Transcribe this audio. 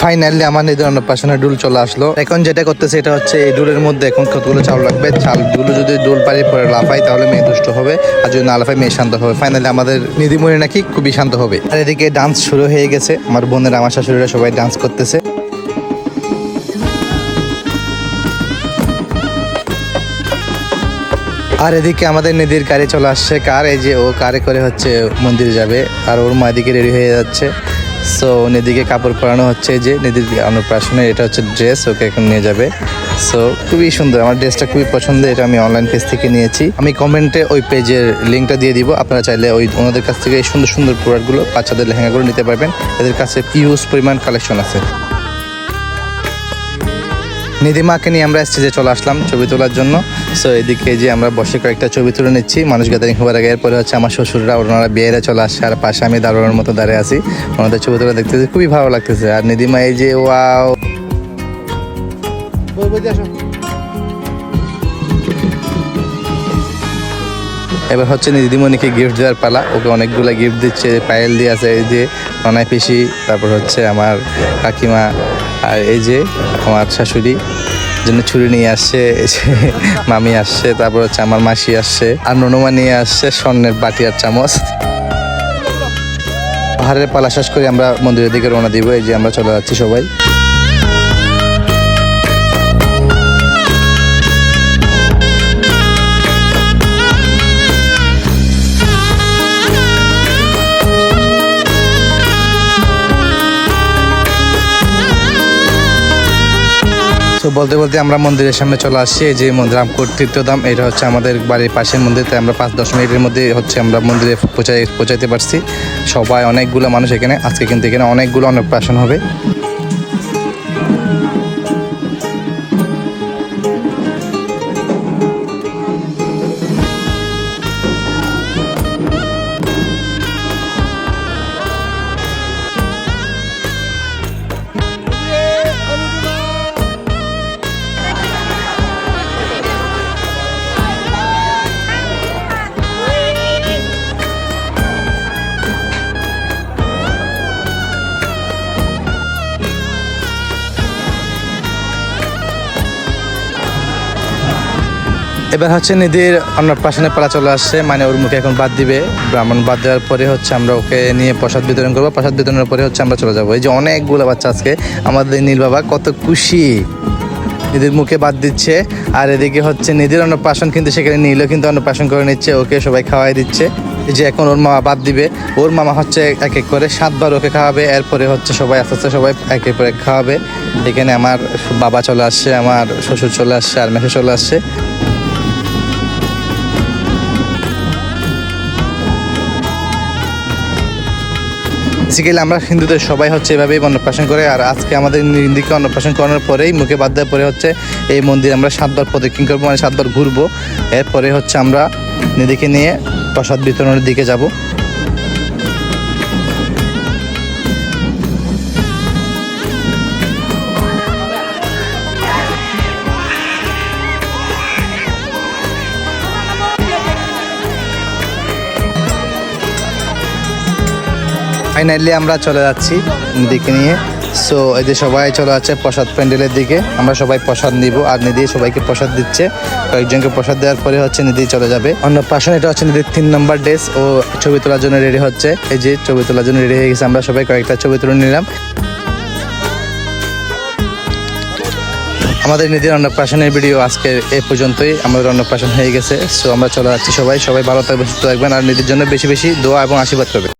Finally আমার নিদের অন্নপ্রাশনের ডুল চলে আসলো। এখন যেটা করতেছে এটা হচ্ছে এই ডুলের মধ্যে এখন কতগুলো চাউল লাগবে। চালগুলো যদি ডুল পারি পরে লাফাই তাহলে মেয়ে দুষ্ট হবে, আর যদি না লাফাই মেয়ে শান্ত হবে। ফাইনালি আমাদের নিধিমণি নাকি খুবই শান্ত হবে। আর এদিকে ডান্স শুরু হয়ে গেছে, আমার বোনের আমার শাশুড়িরা সবাই ডান্স করতেছে। আর এদিকে আমাদের নিধির গাড়ি চলে আসছে। কার এই যে ও কারে করে হচ্ছে মন্দিরে যাবে, আর ওর মা এদিকে রেডি হয়ে যাচ্ছে। সো নিধিকে কাপড় পরানো হচ্ছে, যে নিধির অন্নপ্রাশনে এটা হচ্ছে ড্রেস, ওকে এখন নিয়ে যাবে। সো খুবই সুন্দর, আমার ড্রেসটা খুবই পছন্দ। এটা আমি অনলাইন পেজ থেকে নিয়েছি। আমি কমেন্টে ওই পেজের লিঙ্কটা দিয়ে দিব, আপনারা চাইলে ওনাদের কাছ থেকে এই সুন্দর সুন্দর প্রোডাক্টগুলো, বাচ্চাদের লেহেঙ্গাগুলো নিতে পারবেন। এদের কাছে হিউজ পরিমাণ কালেকশন আছে। নিধিমাকে নিয়ে আমরা স্টেজে চলে আসলাম ছবি তোলার জন্য। সো এদিকে যে আমরা বসে কয়েকটা ছবি তুলে নিচ্ছি মানুষ গ্যাদারিং হওয়ার আগে। এরপরে হচ্ছে আমার শ্বশুররা, ওনারা বিয়েরা চলে আসছে, আর পাশে আমি দারোয়ানের মতো দাঁড়িয়ে আছি। ওনাদের ছবি তোলা দেখতেছি, খুবই ভালো লাগতেছে। আর নিধিমা এই যে ওয়াও, এবার হচ্ছে নিধিমণিকে গিফট দেওয়ার পালা। ওকে অনেকগুলো গিফট দিচ্ছে, পায়েল দিয়ে আছে, এই যে ননাই পিসি, তারপর হচ্ছে আমার কাকিমা, আর এই যে আমার শাশুড়ি জন্য ছুরি নিয়ে আসছে, মামি আসছে, তারপর হচ্ছে আমার মাসি আসছে, আর ননুমা নিয়ে আসছে স্বর্ণের বাটি আর চামচ। পাহাড়ের পালা শেষ করে আমরা মন্দিরের দিকে রওনা দিব। এই যে আমরা চলে যাচ্ছি সবাই। তো বলতে বলতে আমরা মন্দিরের সামনে চলে আসছি। এই যে মন্দির রামকোট তীর্থধাম, এটা হচ্ছে আমাদের বাড়ির পাশের মন্দির। তাই আমরা 5-10 মিনিটের মধ্যে হচ্ছে আমরা মন্দিরে পৌঁছাইতে পারছি। সবাই অনেকগুলো মানুষ এখানে, আজকে কিন্তু এখানে অনেকগুলো অন্নপ্রাশন হবে। এবার হচ্ছে নিধির অন্নপ্রাশনের পালা চলে আসছে, মানে ওর মুখে এখন বাদ দিবে। ব্রাহ্মণ বাদ দেওয়ার পরে হচ্ছে আমরা ওকে নিয়ে প্রসাদ বিতরণ করবো। প্রসাদ বিতরণের পরে হচ্ছে আমরা চলে যাবো। এই যে অনেকগুলো বাচ্চা আজকে, আমাদের নীল বাবা কত খুশি, নিধির মুখে বাদ দিচ্ছে। আর এদিকে হচ্ছে নিধির অন্নপ্রাশন, কিন্তু সেখানে নীলও কিন্তু অন্নপ্রাশন করে নিচ্ছে, ওকে সবাই খাওয়াই দিচ্ছে। যে এখন ওর মামা বাদ দিবে, ওর মামা হচ্ছে এক এক করে 7 বার ওকে খাওয়াবে। এরপরে হচ্ছে সবাই আস্তে আস্তে সবাই এক এক করে খাওয়াবে। এখানে আমার বাবা চলে আসছে, আমার শ্বশুর চলে আসছে, আর মেশো চলে আসছে। বেসিক্যালি আমরা হিন্দুদের সবাই হচ্ছে এভাবেই অন্নপ্রাশন করে। আর আজকে আমাদের নিধিকে অন্নপ্রাশন করানোর পরেই মুখে বাদ দেওয়ার পরে হচ্ছে এই মন্দির আমরা 7 বার প্রদক্ষিণ করবো, মানে 7 বার ঘুরবো। এরপরে হচ্ছে আমরা নিধিকে নিয়ে প্রসাদ বিতরণের দিকে যাব। ফাইনালি আমরা চলে যাচ্ছি নিধিকে নিয়ে। সো এই যে সবাই চলে যাচ্ছে প্রসাদ প্যান্ডেলের দিকে। আমরা সবাই প্রসাদ নিব, আর নিধি সবাইকে প্রসাদ দিচ্ছে। কয়েকজনকে প্রসাদ দেওয়ার পরে হচ্ছে নিধি চলে যাবে অন্নপ্রাশন। এটা হচ্ছে নিধির 3 নম্বর ডেস। ও ছবি তোলার জন্য রেডি হচ্ছে, এই যে ছবি তোলার জন্য রেডি হয়ে গেছে। আমরা সবাই কয়েকটা ছবি তুলে নিলাম। আমাদের নিধির অন্নপ্রাশনের ভিডিও আজকে এই পর্যন্তই। আমাদের অন্নপ্রাশন হয়ে গেছে। সো আমরা চলে যাচ্ছি সবাই ভালো থাকবেন, সুস্থ থাকবেন, আর নিধির জন্য বেশি বেশি দোয়া এবং আশীর্বাদ করবেন।